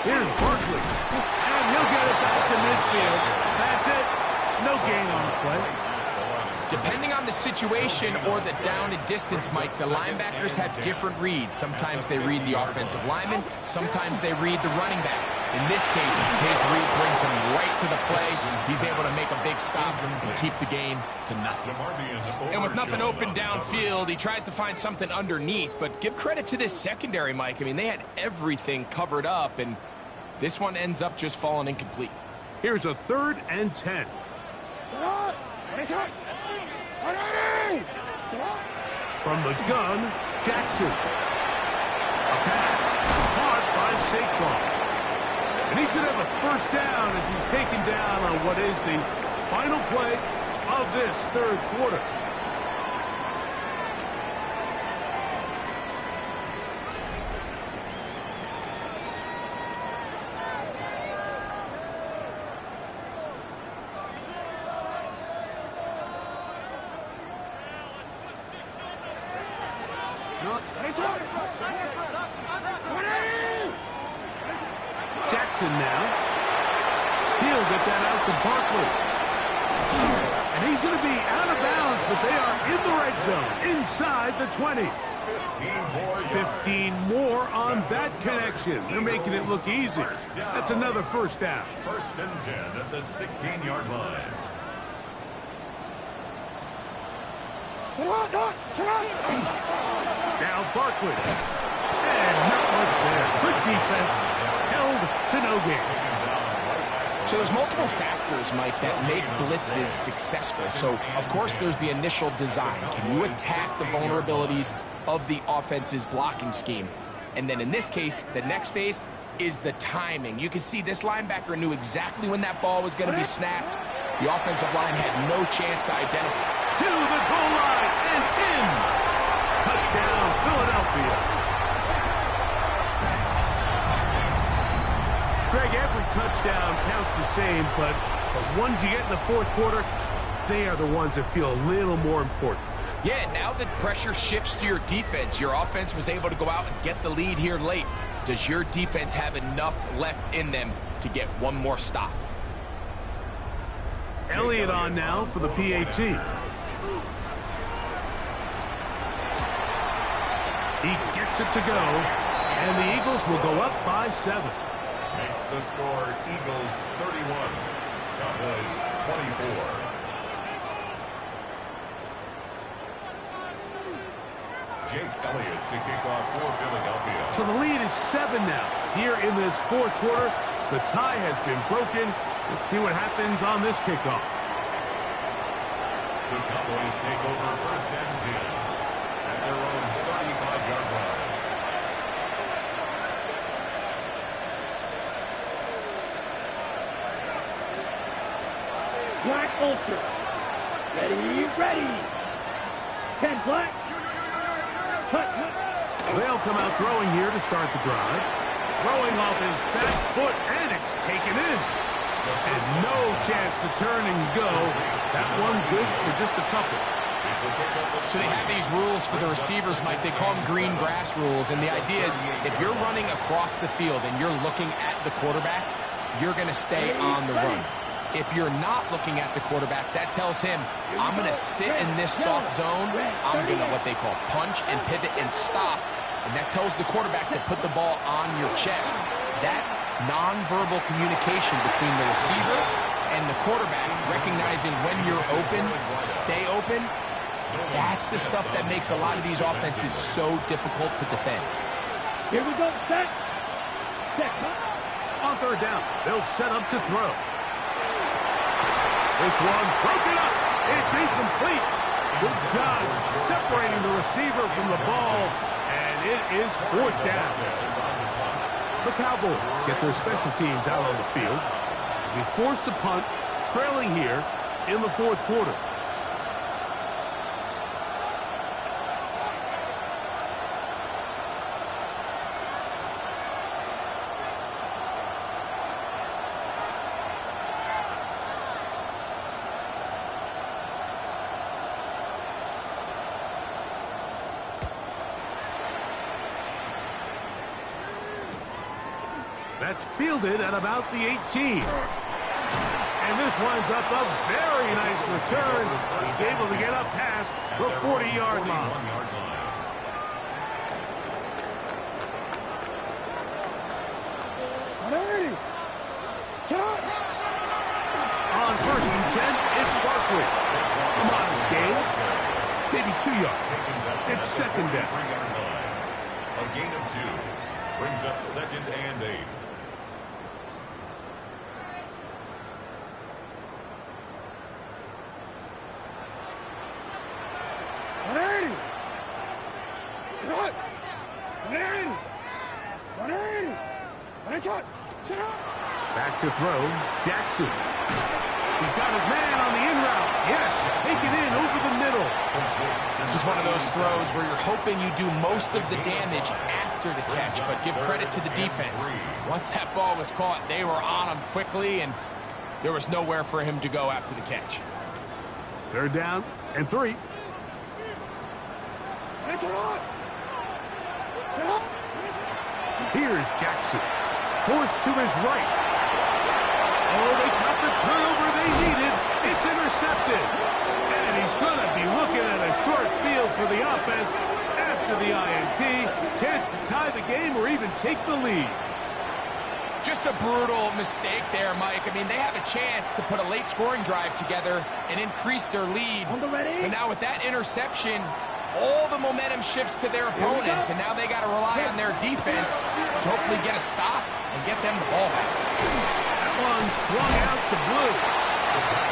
Here's Barkley. And he'll get it back to midfield. That's it. No gain on the play. Depending on the situation or the down and distance, Mike, the linebackers have different reads. Sometimes they read the offensive lineman. Sometimes they read the running back. In this case, his read brings him right to the play. He's able to make a big stop and keep the game to nothing. And with nothing open downfield, he tries to find something underneath. But give credit to this secondary, Mike. I mean, they had everything covered up, and this one ends up just falling incomplete. Here's a third and 10. From the gun, Jackson. A pass caught by Saquon. And he's going to have a first down as he's taken down on what is the final play of this third quarter. Jackson now. He'll get that out to Barkley. And he's going to be out of bounds, but they are in the red zone, inside the 20. 15 more on that connection. They're making it look easy. That's another first down. First and 10 at the 16-yard line. Now Barkley. And not much there. Good defense. Held to no gain. So there's multiple factors, Mike, that make blitzes successful. So, of course, there's the initial design. Can you attack the vulnerabilities of the offense's blocking scheme? And then in this case, the next phase is the timing. You can see this linebacker knew exactly when that ball was going to be snapped. The offensive line had no chance to identify. To the goal line and in. Touchdown, Philadelphia. Greg, every touchdown counts the same, but the ones you get in the fourth quarter, they are the ones that feel a little more important. Yeah, now that pressure shifts to your defense, your offense was able to go out and get the lead here late. Does your defense have enough left in them to get one more stop? Elliott on now for the PAT. He gets it to go, and the Eagles will go up by 7. Makes the score Eagles 31, Cowboys 24. Jake Elliott to kick off for Philadelphia. So the lead is 7 now. Here in this fourth quarter, the tie has been broken. Let's see what happens on this kickoff. The Cowboys take over first and 10 at their own 35-yard line. Black Ultra. Ready, ready. 10 black. Cut. They'll come out throwing here to start the drive. Throwing off his back foot, and it's taken in. And no chance to turn and go. That one good for just a couple. So they have these rules for the receivers, Mike. They call them green grass rules. And the idea is if you're running across the field and you're looking at the quarterback, you're going to stay on the run. If you're not looking at the quarterback, that tells him, I'm going to sit in this soft zone. I'm going to what they call punch and pivot and stop. And that tells the quarterback to put the ball on your chest. That nonverbal communication between the receiver and the quarterback, recognizing when you're open, stay open, that's the stuff that makes a lot of these offenses so difficult to defend. Here we go, set. On third down, they'll set up to throw. This one broken up. It's incomplete. Good job separating the receiver from the ball, and it is fourth down. The Cowboys get their special teams out on the field. Be forced to punt, trailing here in the fourth quarter. That's fielded at about the 18. And this winds up a very nice return. He's able to get up past the 40-yard line. On first and 10, it's Barkley. A modest gain. Maybe 2 yards. It's second down. A gain of 2 brings up second and 8. Back to throw, Jackson. He's got his man on the in route. Yes, take it in over the middle. This is one of those throws where you're hoping you do most of the damage after the catch, but give credit to the defense. Once that ball was caught, they were on him quickly, and there was nowhere for him to go after the catch. Third down and 3. Here's Jackson. Forced to his right. Oh, they got the turnover they needed. It's intercepted. And he's going to be looking at a short field for the offense after the INT. Chance to tie the game or even take the lead. Just a brutal mistake there, Mike. I mean, they have a chance to put a late scoring drive together and increase their lead. But now with that interception, all the momentum shifts to their opponents, and now they got to rely on their defense to hopefully get a stop and get them the ball back. That one swung out to Blue.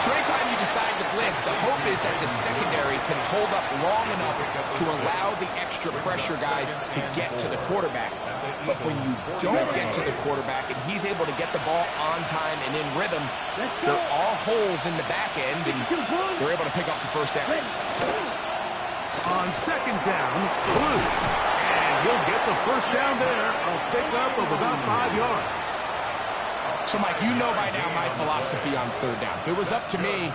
So anytime you decide to blitz, the hope is that the secondary can hold up long enough to allow the extra pressure guys to get to the quarterback. But when you don't get to the quarterback and he's able to get the ball on time and in rhythm, there are holes in the back end, and they're able to pick up the first down. On second down, Blue. And he'll get the first down there, a pickup of about 5 yards. So, Mike, you know by now my philosophy on third down. If it was up to me,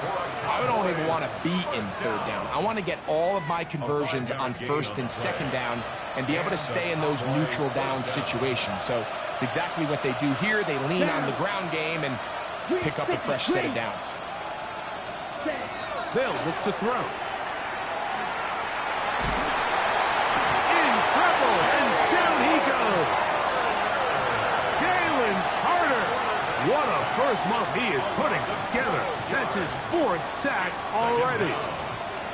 I don't even want to be in third down. I want to get all of my conversions on first and second down and be able to stay in those neutral down situations. So it's exactly what they do here. They lean on the ground game and pick up a fresh set of downs. They'll look to throw. In trouble, and down he goes. Jalen Carter. What a first month he is putting together. That's his 4th sack already.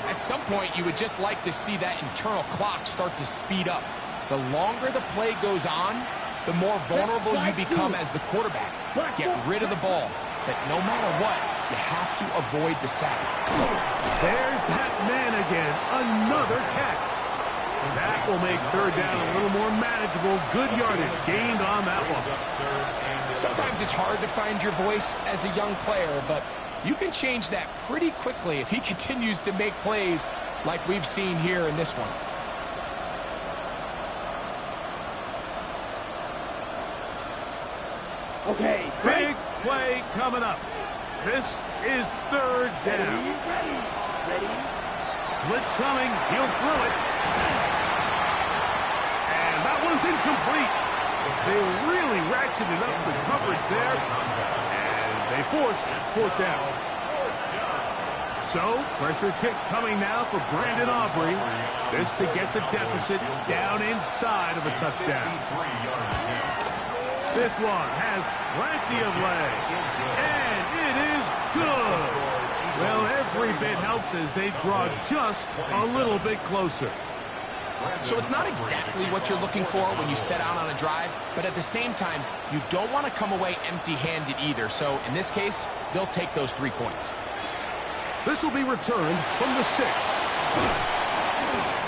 At some point, you would just like to see that internal clock start to speed up. The longer the play goes on, the more vulnerable you become as the quarterback. Get rid of the ball. But no matter what, you have to avoid the sack. There's that man again. Another catch. That will make third down a little more manageable. Good yardage gained on that one. Sometimes it's hard to find your voice as a young player, but you can change that pretty quickly if he continues to make plays like we've seen here in this one. Okay, Big play coming up. This is third down. Ready. Blitz coming. He'll throw it. And that one's incomplete. They really ratcheted up the coverage there. And they force fourth down. So, pressure kick coming now for Brandon Aubrey. This to get the deficit down inside of a touchdown. This one has plenty of leg. And it is good. Well, every bit helps as they draw just a little bit closer. So it's not exactly what you're looking for when you set out on a drive, but at the same time, you don't want to come away empty-handed either. So in this case, they'll take those 3 points. This will be returned from the 6.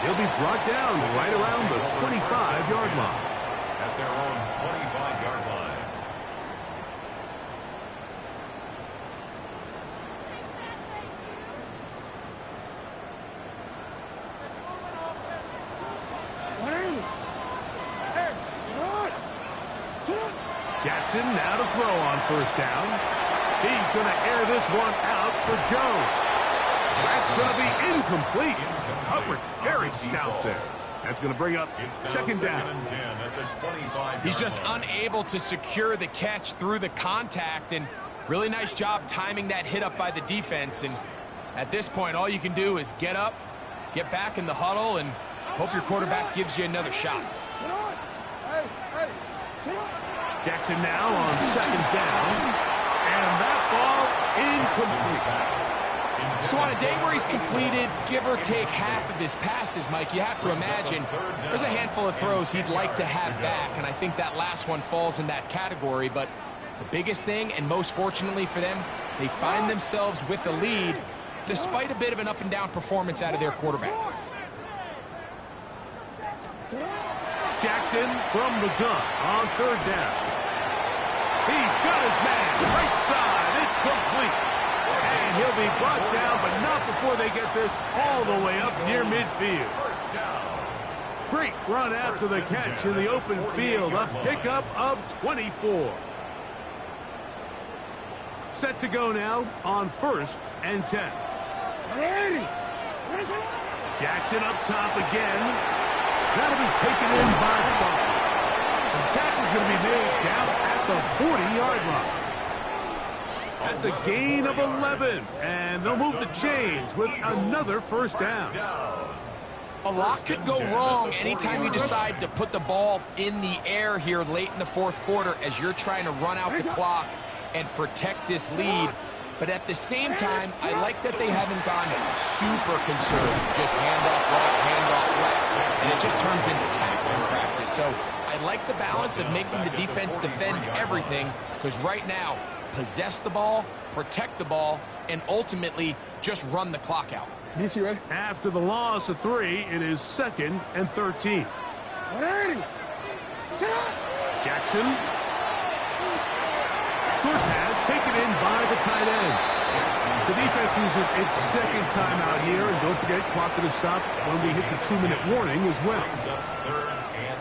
He'll be brought down right around the 25-yard line. At their own 25-yard line. Jackson now to throw on first down. He's going to air this one out for Jones. That's going to be incomplete. Coverage very stout there. That's going to bring up second down. He's just unable to secure the catch through the contact, and really nice job timing that hit up by the defense. And at this point, all you can do is get up, get back in the huddle, and hope your quarterback gives you another shot. Jackson now on second down, and that ball incomplete. So on a day where he's completed, give or take half of his passes, Mike, you have to imagine there's a handful of throws he'd like to have back, and I think that last one falls in that category. But the biggest thing, and most fortunately for them, they find themselves with a lead despite a bit of an up-and-down performance out of their quarterback. Jackson from the gun on third down. He's got his man right side. It's complete. And he'll be brought down, but not before they get this all the way up near midfield. Great run after the catch in the open field. A pickup of 24. Set to go now on first and 10. Jackson up top again. That'll be taken in by 5. The tackle's going to be made down at the 40-yard line. That's a gain of 11, and they'll move the chains with another first down. A lot could go wrong anytime you decide to put the ball in the air here late in the fourth quarter as you're trying to run out the clock and protect this lead. But at the same time, I like that they haven't gone super conservative. Just handoff right, handoff left, and it just turns into tackling practice. So I like the balance of making the defense defend everything, because right now, possess the ball, protect the ball, and ultimately just run the clock out. After the loss of 3, it is 2nd and 13. Jackson. Short pass taken in by the tight end. The defense uses its second timeout here, and don't forget, clock to stop when we hit the 2-minute warning as well.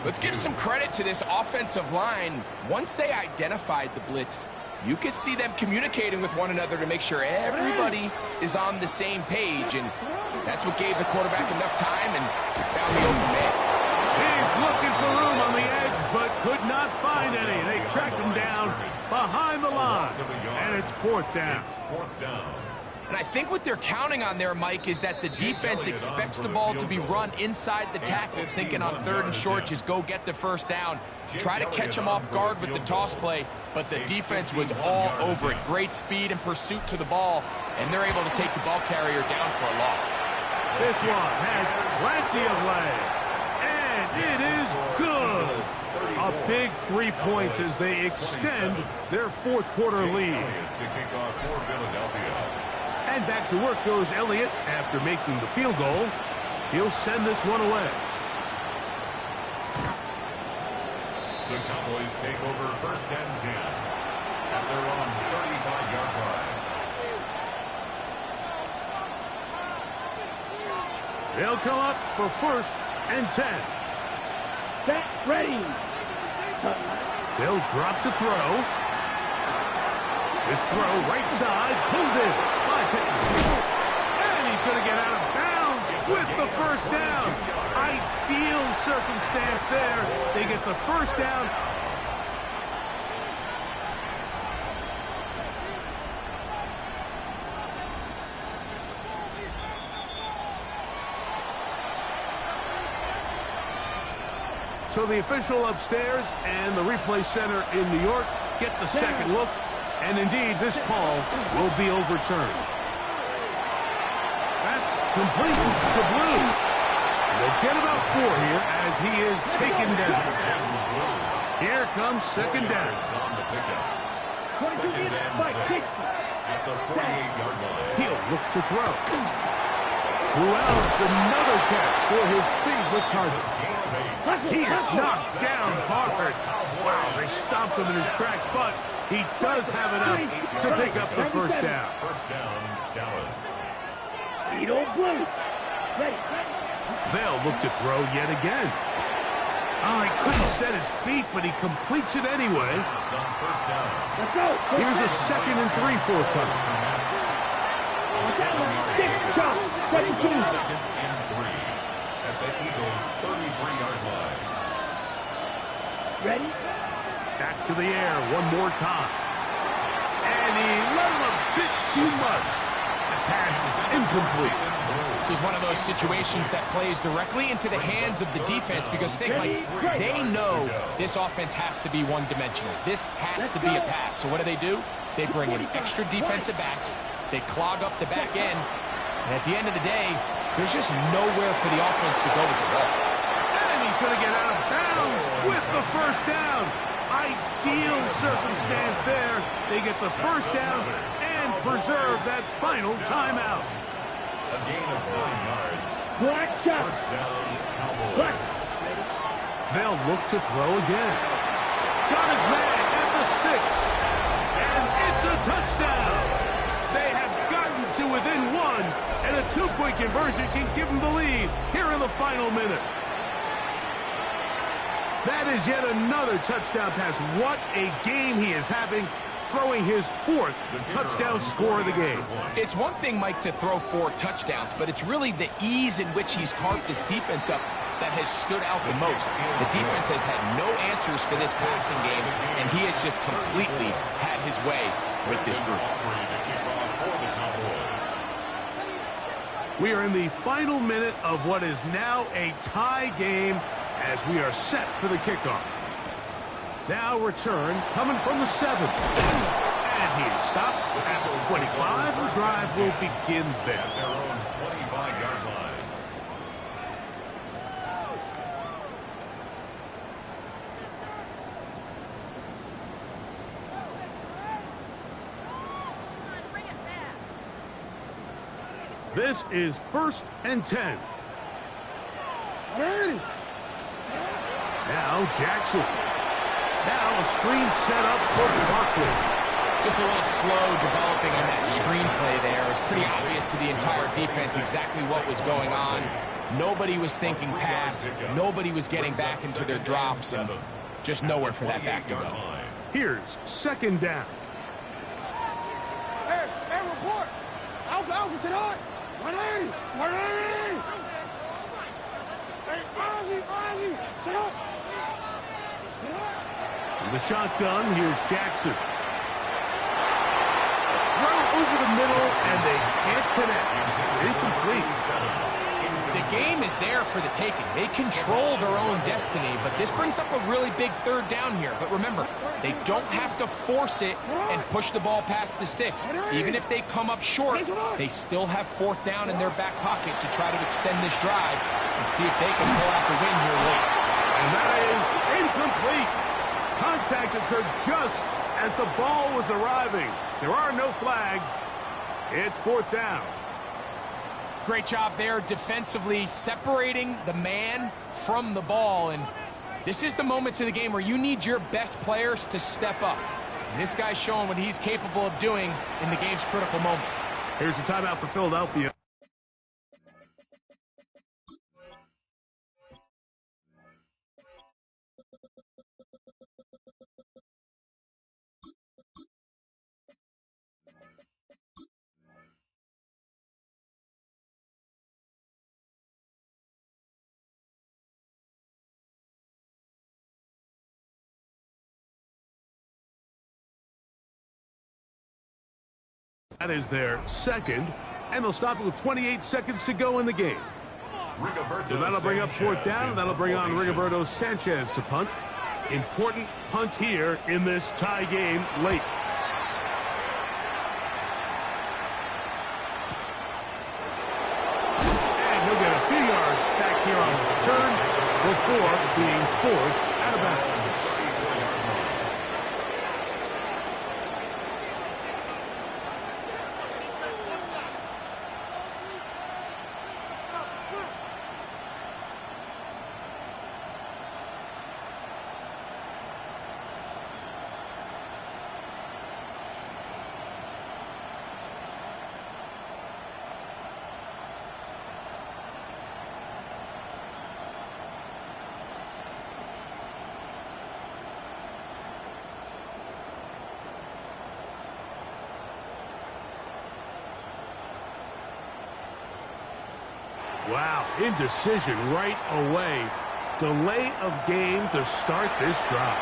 Let's give some credit to this offensive line. Once they identified the blitz, you could see them communicating with one another to make sure everybody is on the same page, and that's what gave the quarterback enough time and found the open man. He's looking for room on the edge, but could not find any. They tracked him down behind the line, and it's 4th down. And I think what they're counting on there, Mike, is that the defense expects the ball to be run inside the tackles, thinking on 3rd and short, just go get the first down. Try to catch them off guard with the toss play, but the defense was all over it. Great speed and pursuit to the ball, and they're able to take the ball carrier down for a loss. This one has plenty of leg, and it is good. A big 3 points as they extend their fourth quarter lead. And back to work goes Elliott after making the field goal. He'll send this one away. The Cowboys take over 1st and 10 at their own 35-yard line. They'll come up for 1st and 10. Set, ready. They'll drop to throw. This throw right side, pulled in by Pittman. And he's going to get out of bounds with the first down. Ideal circumstance there. They get the first down. So the official upstairs and the replay center in New York get the second look. And indeed, this call will be overturned. That's complete to Blue. They'll get about 4 here as he is taken down. Here comes 2nd down. At the 48-yard line. He'll look to throw. Wells, another catch for his favorite target. He is knocked down hard. Wow, they stopped him in his tracks, but he does have enough to pick up the first down. First down, Dallas. They'll look to throw yet again. Oh, he couldn't set his feet, but he completes it anyway. Some first down. Here's a 2nd and 3 forthcoming. 2nd and 3 at the Eagles' 33-yard line. Ready? Back to the air one more time. And he let him a bit too much. The pass is incomplete. This is one of those situations that plays directly into the hands of the defense, because think, like, they know this offense has to be one-dimensional. This has to be a pass. So what do? They bring in extra defensive backs. They clog up the back end. And at the end of the day, there's just nowhere for the offense to go with the ball. And he's going to get out of bounds with the first down. Ideal circumstance there. They get the first down and preserve that final timeout. A gain of 9 yards. First down, Cowboys. They'll look to throw again. Got his man at the 6. And it's a touchdown. They have gotten to within 1. And a 2-point conversion can give them the lead here in the final minute. That is yet another touchdown pass. What a game he is having. throwing his 4th touchdown score of the game. It's one thing, Mike, to throw 4 touchdowns, but it's really the ease in which he's carved this defense up that has stood out the most. The defense has had no answers for this passing game, and he has just completely had his way with this group. We are in the final minute of what is now a tie game as we are set for the kickoff. Now return coming from the 7. And he is stopped at the 25. The drive will begin there. At their own 25-yard line. This is 1st and 10. Now Jackson. Now a screen set up for Barkley. Just a little slow developing on that screenplay there. It was pretty obvious to the entire defense exactly what was going on. Nobody was thinking pass. Nobody was getting back into their drops, and just nowhere for that back to go. Here's 2nd down. Hey, report. Alpha, sit on. 180. Hey, Ozzy, sit up. In the shotgun, here's Jackson. Throw over the middle, and they can't connect. It's incomplete. The game is there for the taking. They control their own destiny, but this brings up a really big 3rd down here. But remember, they don't have to force it and push the ball past the sticks. Even if they come up short, they still have 4th down in their back pocket to try to extend this drive and see if they can pull out the win here late. And that is incomplete. Contact occurred just as the ball was arriving. There are no flags. It's 4th down. Great job there defensively, separating the man from the ball. And this is the moments of the game where you need your best players to step up. And this guy's showing what he's capable of doing in the game's critical moment. Here's a timeout for Philadelphia. That is their 2nd, and they'll stop it with 28 seconds to go in the game. So that'll bring up 4th down, and that'll bring on Rigoberto Sanchez to punt. Important punt here in this tie game late. And he'll get a few yards back here on the return before being forced out of bounds. Wow, indecision right away. Delay of game to start this drive.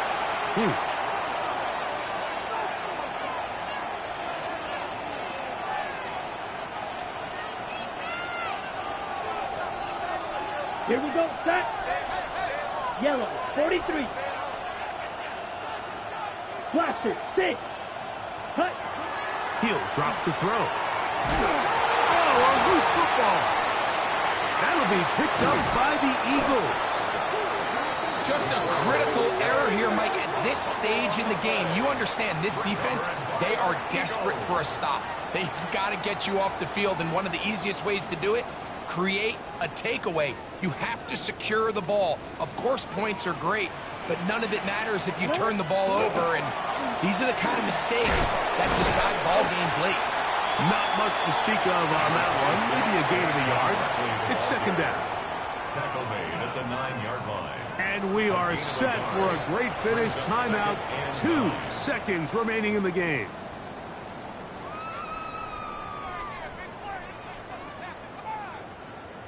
Here we go, set. Yellow, 43. Blaster, 6. Cut. He'll drop to throw. Oh, a loose football. That'll be picked up by the Eagles. Just a critical error here, Mike, at this stage in the game. You understand this defense, they are desperate for a stop. They've got to get you off the field, and one of the easiest ways to do it, create a takeaway. You have to secure the ball. Of course, points are great, but none of it matters if you turn the ball over, and these are the kind of mistakes that decide ball games late. Not much to speak of on that one. Maybe a gain of a yard. It's 2nd down. tackle made at the 9-yard line. And we are set for a great finish. Timeout. 2 seconds remaining in the game.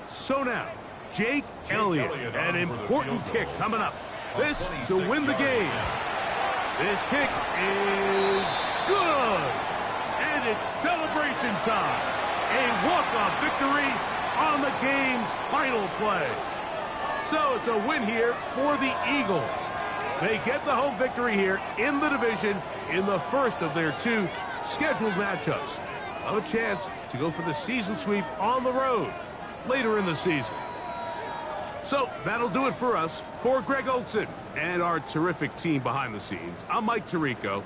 So now, Jake Elliott, an important kick coming up. This to win the game. This kick is good. And it's celebration time. A walk-off victory on the game's final play. So it's a win here for the Eagles. They get the home victory here in the division in the first of their 2 scheduled matchups. Have a chance to go for the season sweep on the road later in the season. So that'll do it for us. For Greg Olson and our terrific team behind the scenes, I'm Mike Tirico.